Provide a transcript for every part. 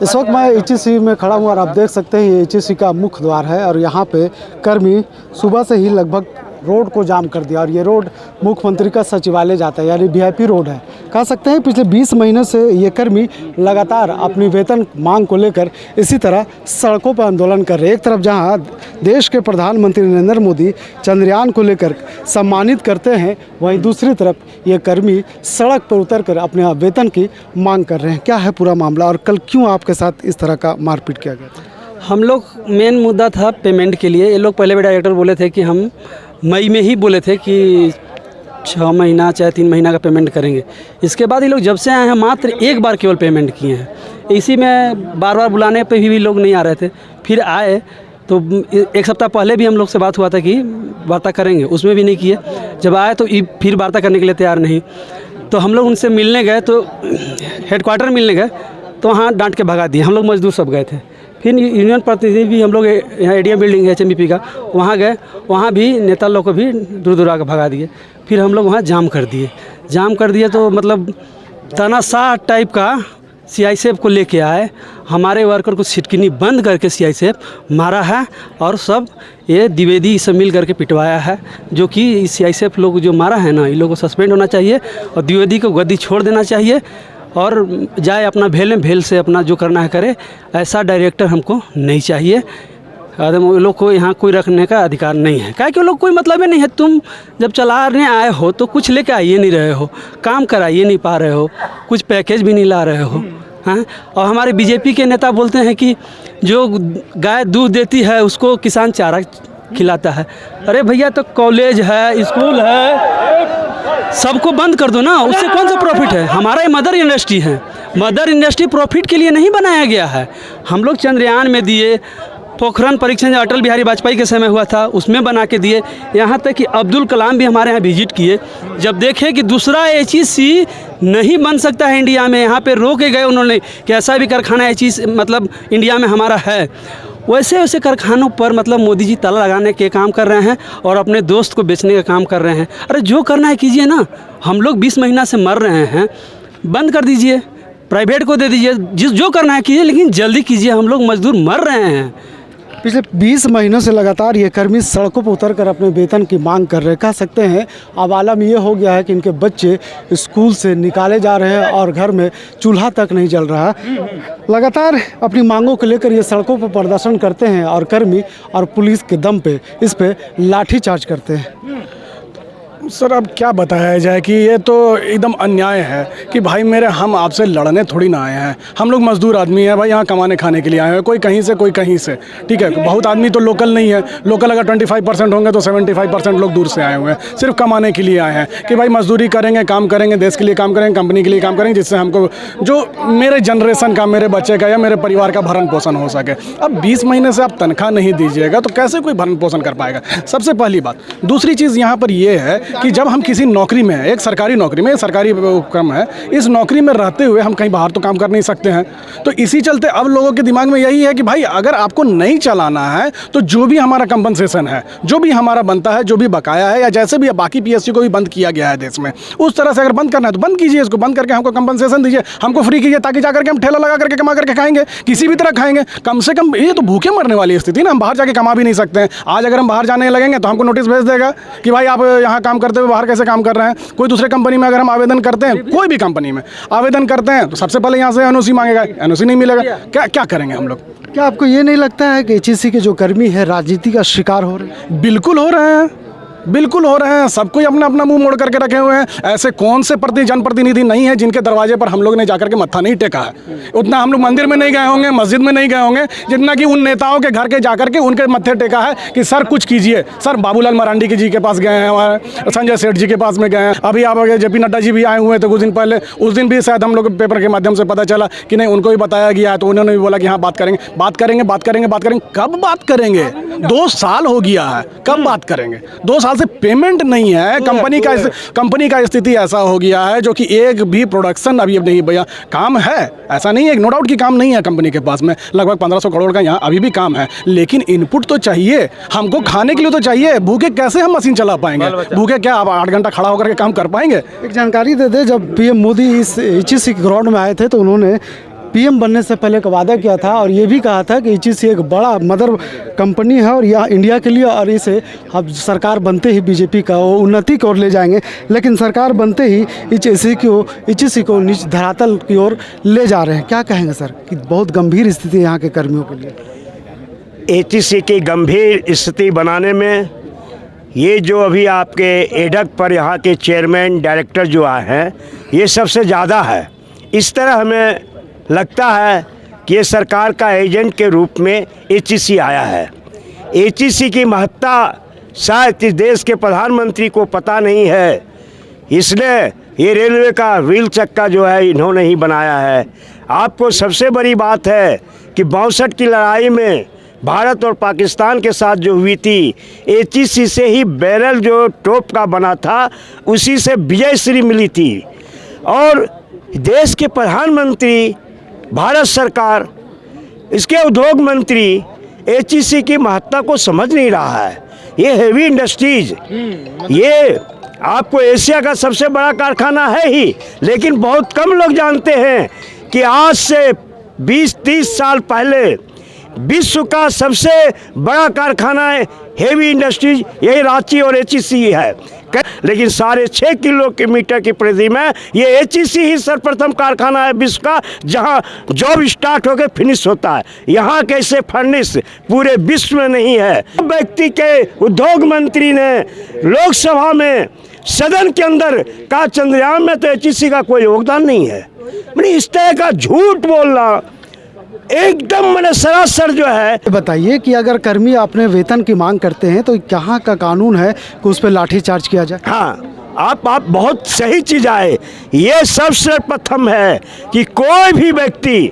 इस वक्त मैं एचईसी में खड़ा हूँ और आप देख सकते हैं ये एचईसी का मुख्य द्वार है और यहाँ पे कर्मी सुबह से ही लगभग रोड को जाम कर दिया और ये रोड मुख्यमंत्री का सचिवालय जाता है यानी वीआईपी रोड है। कह सकते हैं पिछले 20 महीनों से ये कर्मी लगातार अपनी वेतन मांग को लेकर इसी तरह सड़कों पर आंदोलन कर रहे हैं। एक तरफ जहाँ देश के प्रधानमंत्री नरेंद्र मोदी चंद्रयान को लेकर सम्मानित करते हैं, वहीं दूसरी तरफ ये कर्मी सड़क पर उतर कर अपने वेतन की मांग कर रहे हैं। क्या है पूरा मामला और कल क्यों आपके साथ इस तरह का मारपीट किया गया था? हम लोग मेन मुद्दा था पेमेंट के लिए। ये लोग पहले भी डायरेक्टर बोले थे कि हम मई में ही बोले थे कि 6 महीना चाहे 3 महीना का पेमेंट करेंगे। इसके बाद ये लोग जब से आए हैं मात्र एक बार केवल पेमेंट किए हैं। इसी में बार बार बुलाने पे भी लोग नहीं आ रहे थे। फिर आए तो एक सप्ताह पहले भी हम लोग से बात हुआ था कि वार्ता करेंगे, उसमें भी नहीं किए। जब आए तो फिर वार्ता करने के लिए तैयार नहीं। तो हम लोग उनसे मिलने गए तो हेडक्वार्टर मिलने गए तो वहाँ डांट के भगा दिए। हम लोग मजदूर सब गए थे। फिर यूनियन प्रतिनिधि भी हम लोग यहाँ एडीएम बिल्डिंग है एचएमबीपी का, वहाँ गए, वहाँ भी नेता लोग को भी दूर दूर आकर भगा दिए। फिर हम लोग वहाँ जाम कर दिए तो मतलब तानाशाह टाइप का सीआईएसएफ को लेके आए। हमारे वर्कर को सिटकिनी बंद करके सीआईएसएफ मारा है और सब ये द्विवेदी सब मिल करके पिटवाया है। जो कि सीआईएसएफ लोग जो मारा है ना, इन लोगों को सस्पेंड होना चाहिए और द्विवेदी को गद्दी छोड़ देना चाहिए और जाए अपना भेल से अपना जो करना है करे। ऐसा डायरेक्टर हमको नहीं चाहिए। वो लोग को यहाँ कोई रखने का अधिकार नहीं है। क्या कि वो लोग कोई मतलब ही नहीं है। तुम जब चलाने आए हो तो कुछ लेके आइए नहीं रहे हो, काम कराइए नहीं पा रहे हो, कुछ पैकेज भी नहीं ला रहे हो। हाँ, और हमारे बीजेपी के नेता बोलते हैं कि जो गाय दूध देती है उसको किसान चारा खिलाता है। अरे भैया, तो कॉलेज है, स्कूल है, सबको बंद कर दो ना, उससे कौन सा प्रॉफिट है? हमारा ये मदर इंडस्ट्री है। मदर इंडस्ट्री प्रॉफिट के लिए नहीं बनाया गया है। हम लोग चंद्रयान में दिए, पोखरण परीक्षण जो अटल बिहारी वाजपेयी के समय हुआ था उसमें बना के दिए। यहाँ तक कि अब्दुल कलाम भी हमारे यहाँ विजिट किए। जब देखे कि दूसरा एचईसी नहीं बन सकता है इंडिया में, यहाँ पे रोके गए उन्होंने कि ऐसा भी कारखाना एचईसी मतलब इंडिया में हमारा है। वैसे वैसे कारखानों पर मतलब मोदी जी ताला लगाने के काम कर रहे हैं और अपने दोस्त को बेचने का काम कर रहे हैं। अरे जो करना है कीजिए ना। हम लोग 20 महीना से मर रहे हैं, बंद कर दीजिए, प्राइवेट को दे दीजिए, जो करना है कीजिए, लेकिन जल्दी कीजिए। हम लोग मजदूर मर रहे हैं। पिछले 20 महीनों से लगातार ये कर्मी सड़कों पर उतर कर अपने वेतन की मांग कर रहे हैं। कह सकते हैं अब आलम ये हो गया है कि इनके बच्चे स्कूल से निकाले जा रहे हैं और घर में चूल्हा तक नहीं जल रहा। लगातार अपनी मांगों को लेकर ये सड़कों पर प्रदर्शन करते हैं और कर्मी और पुलिस के दम पे इस पे लाठीचार्ज करते हैं। सर, अब क्या बताया जाए कि ये तो एकदम अन्याय है कि भाई मेरे हम आपसे लड़ने थोड़ी ना आए हैं। हम लोग मजदूर आदमी हैं भाई, यहाँ कमाने खाने के लिए आए हैं, कोई कहीं से कोई कहीं से। ठीक है, बहुत आदमी तो लोकल नहीं है। लोकल अगर 25% होंगे तो 75% लोग दूर से आए हुए हैं, सिर्फ कमाने के लिए आए हैं कि भाई मजदूरी करेंगे, काम करेंगे, देश के लिए काम करेंगे, कंपनी के लिए काम करेंगे, जिससे हमको जो मेरे जनरेशन का, मेरे बच्चे का या मेरे परिवार का भरण पोषण हो सके। अब 20 महीने से आप तनख्वाह नहीं दीजिएगा तो कैसे कोई भरण पोषण कर पाएगा? सबसे पहली बात। दूसरी चीज़ यहाँ पर यह है कि जब हम किसी नौकरी में हैं, एक सरकारी नौकरी में, सरकारी उपक्रम है, इस नौकरी में रहते हुए हम कहीं बाहर तो काम कर नहीं सकते हैं। तो इसी चलते अब लोगों के दिमाग में यही है कि भाई अगर आपको नहीं चलाना है तो जो भी हमारा कंपनसेशन है, जो भी हमारा बनता है, जो भी बकाया है, या जैसे भी बाकी पीएससी को भी बंद किया गया है देश में, उस तरह से अगर बंद करना है तो बंद कीजिए, इसको बंद करके हमको कंपनसेशन दीजिए, हमको फ्री कीजिए, ताकि जाकर के हम ठेला लगा करके कमा करके खाएंगे, किसी भी तरह खाएंगे। कम से कम ये तो भूखे मरने वाली स्थिति ना, हम बाहर जाके कमा भी नहीं सकते हैं। आज अगर हम बाहर जाने लगेंगे तो हमको नोटिस भेज देगा कि भाई आप यहाँ काम करते हुए बाहर कैसे काम कर रहे हैं। कोई दूसरे कंपनी में अगर हम आवेदन करते हैं, कोई भी कंपनी में आवेदन करते हैं तो सबसे पहले यहाँ से एनओसी मांगेगा, एनओसी नहीं मिलेगा, क्या करेंगे हम लोग? क्या आपको ये नहीं लगता है कि एचईसी के जो कर्मी है राजनीति का शिकार हो रहे हैं? बिल्कुल हो रहे हैं, बिल्कुल हो रहे हैं। सब कोई अपना अपना मुंह मोड़ करके रखे हुए हैं। ऐसे कौन से जनप्रतिनिधि नहीं है जिनके दरवाजे पर हम लोग ने जाकर के मत्था नहीं टेका है? उतना हम लोग मंदिर में नहीं गए होंगे, मस्जिद में नहीं गए होंगे, जितना कि उन नेताओं के घर के जाकर के उनके मत्थे टेका है कि सर कुछ कीजिए। सर बाबूलाल मरांडी जी के पास गए हैं, हमारे संजय सेठ जी के पास में गए हैं, अभी आप जेपी नड्डा जी भी आए हुए थे कुछ दिन पहले। उस दिन भी शायद हम लोग पेपर के माध्यम से पता चला कि नहीं, उनको भी बताया गया है, तो उन्होंने भी बोला कि हाँ बात करेंगे, बात करेंगे, बात करेंगे, बात करेंगे। कब बात करेंगे? 2 साल हो गया है, कब बात करेंगे? 2 साल से पेमेंट नहीं है। कंपनी का स्थिति ऐसा हो गया है जो कि एक भी प्रोडक्शन अभी नहीं भैया। काम है, ऐसा नहीं है, नो डाउट कि काम नहीं है कंपनी के पास में। लगभग 1500 करोड़ का यहाँ अभी भी काम है, लेकिन इनपुट तो चाहिए हमको, खाने के लिए तो चाहिए। भूखे कैसे हम मशीन चला पाएंगे? भूखे क्या आप 8 घंटा खड़ा होकर के काम कर पाएंगे? एक जानकारी दे दे, जब पीएम मोदी इस एचईसी ग्राउंड में आए थे तो उन्होंने पीएम बनने से पहले का वादा किया था और ये भी कहा था कि एचईसी एक बड़ा मदर कंपनी है और यह इंडिया के लिए, और इसे अब सरकार बनते ही बीजेपी का वो उन्नति की ओर ले जाएंगे। लेकिन सरकार बनते ही एचईसी को नीचे धरातल की ओर ले जा रहे हैं। क्या कहेंगे सर कि बहुत गंभीर स्थिति है यहाँ के कर्मियों के लिए? एचईसी की गंभीर स्थिति बनाने में ये जो अभी आपके एडक पर यहाँ के चेयरमैन डायरेक्टर जो आए हैं, ये सबसे ज़्यादा है। इस तरह हमें लगता है कि ये सरकार का एजेंट के रूप में एचईसी आया है। एचईसी की महत्ता शायद इस देश के प्रधानमंत्री को पता नहीं है, इसलिए ये रेलवे का व्हील चक्का जो है इन्होंने ही बनाया है। आपको सबसे बड़ी बात है कि 62 की लड़ाई में भारत और पाकिस्तान के साथ जो हुई थी, एचईसी से ही बैरल जो टोप का बना था उसी से विजयश्री मिली थी। और देश के प्रधानमंत्री, भारत सरकार, इसके उद्योग मंत्री एचईसी की महत्ता को समझ नहीं रहा है। ये हेवी इंडस्ट्रीज, ये आपको एशिया का सबसे बड़ा कारखाना है ही, लेकिन बहुत कम लोग जानते हैं कि आज से 20-30 साल पहले विश्व का सबसे बड़ा कारखाना है हेवी इंडस्ट्रीज यही रांची और एचईसी है। लेकिन 6.5 किलोमीटर की परिधि में ये एचईसी ही सर्वप्रथम कारखाना है विश्व का, जहां जॉब स्टार्ट होकर फिनिश होता है। यहाँ कैसे फर्निश पूरे विश्व में नहीं है। व्यक्ति के उद्योग मंत्री ने लोकसभा में सदन के अंदर कहा चंद्रयान में तो एचईसी का कोई योगदान नहीं है। मैंने इस तरह का झूठ बोलना एकदम मैंने सरासर जो है। बताइए कि अगर कर्मी अपने वेतन की मांग करते हैं तो कहाँ का कानून है कि उस पर लाठीचार्ज किया जाए? हाँ, आप बहुत सही चीज़ आए। ये सबसे प्रथम है कि कोई भी व्यक्ति,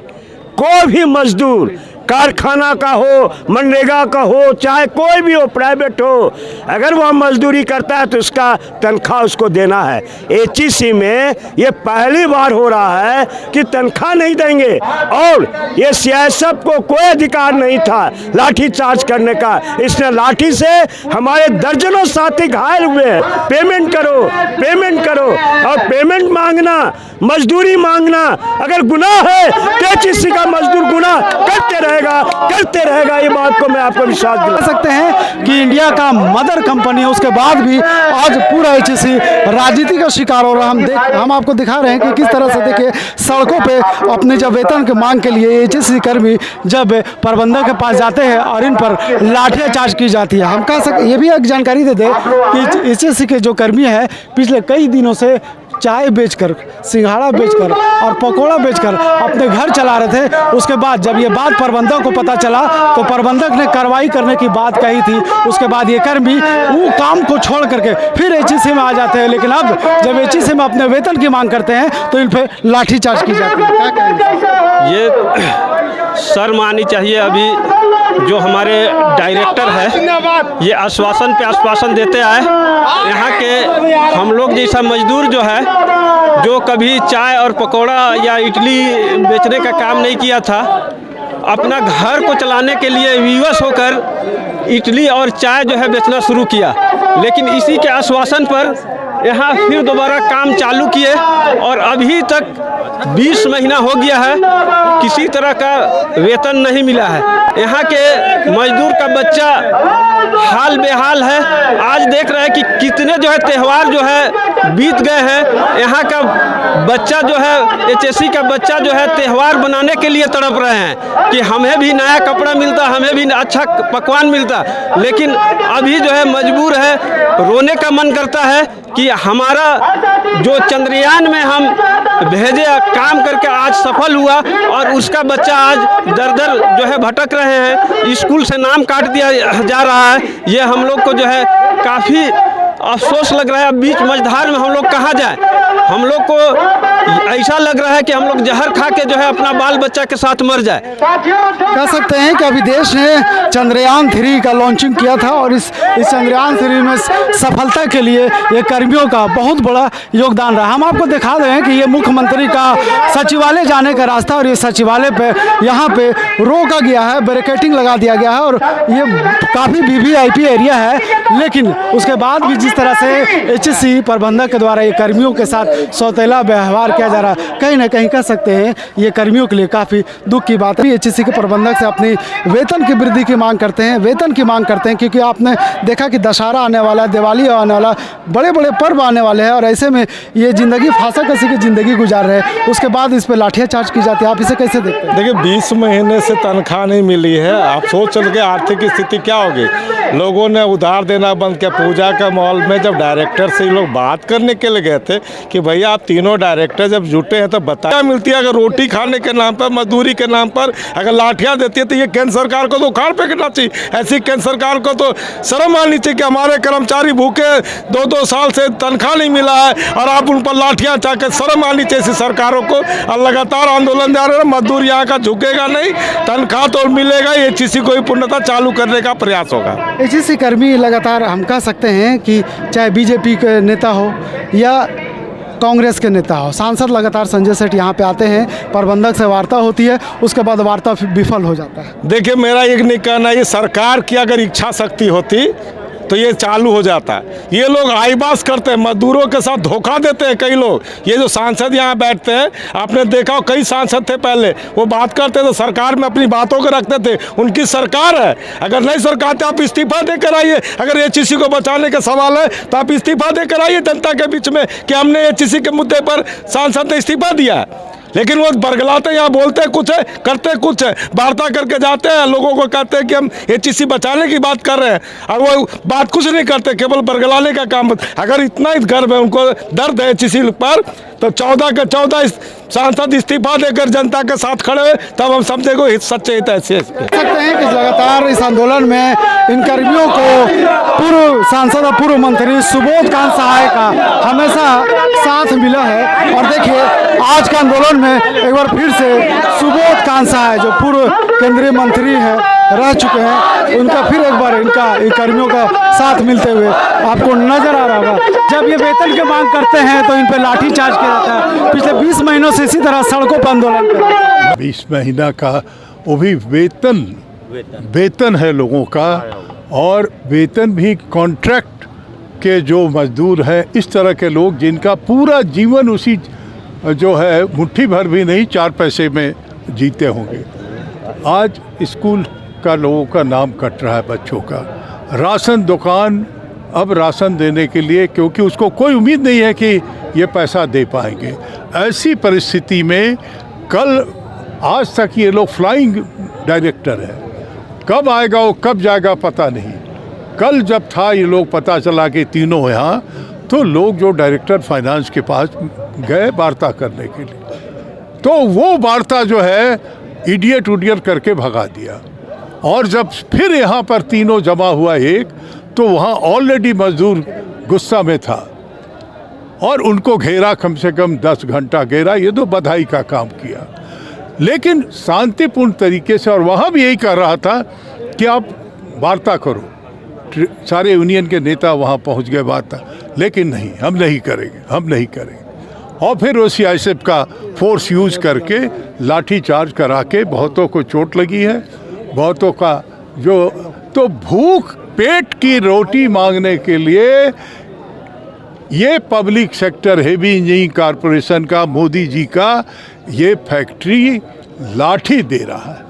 कोई भी मजदूर, कारखाना का हो, मनरेगा का हो, चाहे कोई भी हो, प्राइवेट हो, अगर वह मजदूरी करता है तो उसका तनख्वाह उसको देना है। एचईसी में ये पहली बार हो रहा है कि तनख्वाह नहीं देंगे। और ये सियासत को कोई अधिकार नहीं था लाठी चार्ज करने का। इसने लाठी से हमारे दर्जनों साथी घायल हुए हैं। पेमेंट करो, पेमेंट करो। और पेमेंट मांगना, मजदूरी मांगना अगर गुनाह है तो एचईसी का मजदूर गुनाह करते रहेगा। ये बात को मैं आपको विश्वास दिला सकते हैं कि इंडिया का मदर कंपनी है, उसके बाद भी आज पूरा एचईसी राजनीति का शिकार हो रहा है। हम आपको दिखा रहे हैं कि किस तरह से देखिए सड़कों पे अपने जब वेतन की मांग के लिए एचईसी कर्मी जब प्रबंधक के पास जाते हैं और इन पर लाठीचार्ज की जाती है। हम कह सकते, ये भी एक जानकारी दे दें कि एचईसी के जो कर्मी है पिछले कई दिनों से चाय बेचकर, सिंघाड़ा बेचकर और पकौड़ा बेचकर अपने घर चला रहे थे। उसके बाद जब ये बात प्रबंधक को पता चला तो प्रबंधक ने कार्रवाई करने की बात कही थी। उसके बाद ये कर्मी वो काम को छोड़ करके फिर एचईसी में आ जाते हैं। लेकिन अब जब एचईसी में अपने वेतन की मांग करते हैं तो इन पर लाठीचार्ज की जाती है। क्या कहेंगे? ये शर्म आनी चाहिए। अभी जो हमारे डायरेक्टर है ये आश्वासन पे आश्वासन देते आए। यहाँ के हम लोग जैसा मजदूर जो है, जो कभी चाय और पकौड़ा या इडली बेचने का काम नहीं किया था, अपना घर को चलाने के लिए विवश होकर इडली और चाय जो है बेचना शुरू किया। लेकिन इसी के आश्वासन पर यहाँ फिर दोबारा काम चालू किए और अभी तक 20 महीना हो गया है, किसी तरह का वेतन नहीं मिला है। यहाँ के मजदूर का बच्चा हाल बेहाल है। आज देख रहे हैं कि कितने जो है त्यौहार जो है बीत गए हैं। यहाँ का बच्चा जो है, एचईसी का बच्चा जो है त्यौहार बनाने के लिए तड़प रहे हैं कि हमें भी नया कपड़ा मिलता, हमें भी अच्छा पकवान मिलता। लेकिन अभी जो है मजबूर है, रोने का मन करता है कि हमारा जो चंद्रयान में हम भेजे काम करके आज सफल हुआ और उसका बच्चा आज दर दर जो है भटक रहे हैं, स्कूल से नाम काट दिया जा रहा है। ये हम लोग को जो है काफ़ी अफसोस लग रहा है। बीच मझधार में हम लोग कहाँ जाए? हम लोग को ऐसा लग रहा है कि हम लोग जहर खा के जो है अपना बाल बच्चा के साथ मर जाए। कह सकते हैं कि अभी देश ने चंद्रयान 3 का लॉन्चिंग किया था और इस चंद्रयान 3 में सफलता के लिए ये कर्मियों का बहुत बड़ा योगदान रहा। हम आपको दिखा रहे हैं कि ये मुख्यमंत्री का सचिवालय जाने का रास्ता, और ये सचिवालय पे यहाँ पे रोका गया है, बैरिकेडिंग लगा दिया गया है और ये काफ़ी वीवीआईपी एरिया है। लेकिन उसके बाद भी जिस तरह से एचईसी प्रबंधक के द्वारा ये कर्मियों के साथ सौतेला व्यवहार किया जा रहा है, कहीं ना कहीं कह सकते हैं ये कर्मियों के लिए काफ़ी दुख की बात है। एचईसी के प्रबंधक से अपनी वेतन की वृद्धि की मांग करते हैं, वेतन की मांग करते हैं, क्योंकि आपने देखा कि दशहरा आने वाला है, दिवाली आने वाला, बड़े बड़े पर्व आने वाले हैं और ऐसे में ये ज़िंदगी फांसा कसी की ज़िंदगी गुजार रहे हैं, उसके बाद इस पर लाठियाचार्ज की जाती है। आप इसे कैसे देखते हैं? देखिए 20 महीने से तनख्वाह नहीं मिली है। आप सोच चल के आर्थिक स्थिति क्या होगी। लोगों ने उधार देना बंद किया। पूजा का माहौल में जब डायरेक्टर से लोग बात करने के लिए गए थे कि भैया आप तीनों डायरेक्टर जब जुटे हैं तो बताया मिलती है। अगर रोटी खाने के नाम पर, मजदूरी के नाम पर अगर लाठियाँ देती है तो ये केंद्र सरकार को तो उखाड़ फेंकना चाहिए। ऐसी केंद्र सरकार को तो शर्म आनी चाहिए कि हमारे कर्मचारी भूखे 2-2 साल से तनख्वाह नहीं मिला है और आप उन पर लाठियाँ चाह के, शर्म आनी चाहिए ऐसी सरकारों को। और लगातार आंदोलन जा रहे हैं। मजदूर यहाँ का झुकेगा नहीं, तनख्वाह तो मिलेगा। एचईसी को ही पूर्णतः चालू करने का प्रयास होगा। एचईसी कर्मी लगातार हम कह सकते हैं कि चाहे बीजेपी के नेता हो या कांग्रेस के नेता हो, सांसद लगातार संजय सेठ यहाँ पे आते हैं, प्रबंधक से वार्ता होती है, उसके बाद वार्ता विफल हो जाता है। देखिए मेरा एक नहीं कहना, ये सरकार की अगर इच्छा शक्ति होती तो ये चालू हो जाता है। ये लोग आईबास करते हैं, मजदूरों के साथ धोखा देते हैं कई लोग। ये जो सांसद यहाँ बैठते हैं, आपने देखा हो कई सांसद थे पहले, वो बात करते थे सरकार में अपनी बातों को रखते थे। उनकी सरकार है, अगर नहीं सरकार तो आप इस्तीफा देकर आइए। अगर एचईसी को बचाने का सवाल है तो आप इस्तीफा देकर आइए जनता के बीच में कि हमने एचईसी के मुद्दे पर सांसद ने इस्तीफा दिया है। लेकिन वो बरगलाते यहाँ बोलते कुछ है, करते कुछ है, वार्ता करके जाते हैं, लोगों को कहते हैं कि हम एचईसी बचाने की बात कर रहे हैं और वो बात कुछ नहीं करते, केवल बरगलाने का काम। अगर इतना ही गर्व है, उनको दर्द है एचईसी पर, तो 14 के 14 सांसद इस्तीफा देकर जनता के साथ खड़े हुए, तब हम समझे को सच्चे हित ऐसे सकते हैं कि लगातार इस आंदोलन में इन कर्मियों को पूर्व सांसद और पूर्व मंत्री सुबोध कांत सहाय का हमेशा साथ मिला है। और देखिए आज के आंदोलन में एक बार फिर से सुबोध कांत सहाय जो पूर्व केंद्रीय मंत्री है, रह चुके हैं, उनका फिर एक बार इनका कर्मियों का साथ मिलते हुए आपको नजर आ रहा होगा। जब ये वेतन की मांग करते हैं तो इन पर लाठीचार्ज किया जाता है। पिछले 20 महीनों से इसी तरह सड़कों पर आंदोलन कर रहे हैं। 20 महीना का वो भी वेतन है लोगों का, और वेतन भी कॉन्ट्रैक्ट के जो मजदूर हैं, इस तरह के लोग जिनका पूरा जीवन उसी जो है मुट्ठी भर भी नहीं 4 पैसे में जीते होंगे। आज स्कूल का लोगों का नाम कट रहा है, बच्चों का। राशन दुकान अब राशन देने के लिए, क्योंकि उसको कोई उम्मीद नहीं है कि ये पैसा दे पाएंगे। ऐसी परिस्थिति में कल आज तक ये लोग फ्लाइंग डायरेक्टर है, कब आएगा वो कब जाएगा पता नहीं। कल जब था ये लोग पता चला कि तीनों यहाँ, तो लोग जो डायरेक्टर फाइनेंस के पास गए वार्ता करने के लिए, तो वो वार्ता जो है इडियट करके भगा दिया। और जब फिर यहाँ पर तीनों जमा हुआ एक, तो वहाँ ऑलरेडी मजदूर गुस्सा में था और उनको घेरा, कम से कम 10 घंटा घेरा। ये तो बधाई का काम किया, लेकिन शांतिपूर्ण तरीके से। और वहाँ भी यही कर रहा था कि आप वार्ता करो। सारे यूनियन के नेता वहाँ पहुँच गए वार्ता, लेकिन नहीं, हम नहीं करेंगे। और फिर वो सीआईएसएफ का फोर्स यूज करके लाठी चार्ज करा के बहुतों को चोट लगी है, बहुतों का जो तो भूख पेट की रोटी मांगने के लिए ये public sector heavy engineering corporation का, मोदी जी का ये फैक्ट्री लाठी दे रहा है।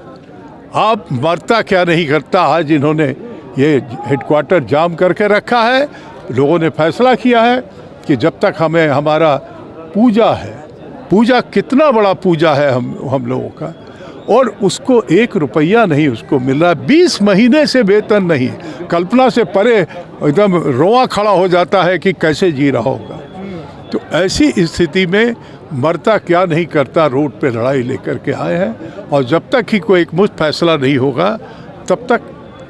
आप मरता क्या नहीं करता। आज इन्होंने ये हेडक्वार्टर जाम करके रखा है। लोगों ने फैसला किया है कि जब तक हमें हमारा पूजा है, पूजा कितना बड़ा पूजा है हम लोगों का, और उसको 1 रुपया नहीं उसको मिल रहा। 20 महीने से वेतन नहीं, कल्पना से परे एकदम रोआ खड़ा हो जाता है कि कैसे जी रहा होगा। तो ऐसी स्थिति में मरता क्या नहीं करता रोड पे लड़ाई लेकर के आए हैं, और जब तक ही कोई एकमुश्त फैसला नहीं होगा तब तक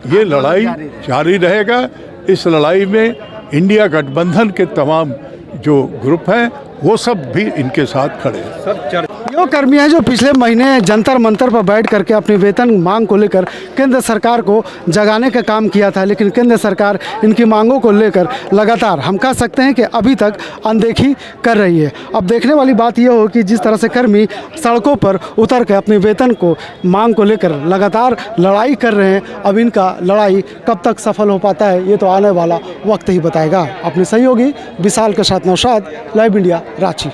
ये लड़ाई जारी रहेगा। इस लड़ाई में इंडिया गठबंधन के तमाम जो ग्रुप हैं वो सब भी इनके साथ खड़े हैं। यो कर्मी हैं जो पिछले महीने जंतर मंतर पर बैठ करके अपनी वेतन मांग को लेकर केंद्र सरकार को जगाने का काम किया था, लेकिन केंद्र सरकार इनकी मांगों को लेकर लगातार हम कह सकते हैं कि अभी तक अनदेखी कर रही है। अब देखने वाली बात यह हो कि जिस तरह से कर्मी सड़कों पर उतर के अपनी वेतन को मांग को लेकर लगातार लड़ाई कर रहे हैं, अब इनका लड़ाई कब तक सफल हो पाता है ये तो आने वाला वक्त ही बताएगा। अपने सहयोगी विशाल के साथ नौशाद, लाइव इंडिया, रांची।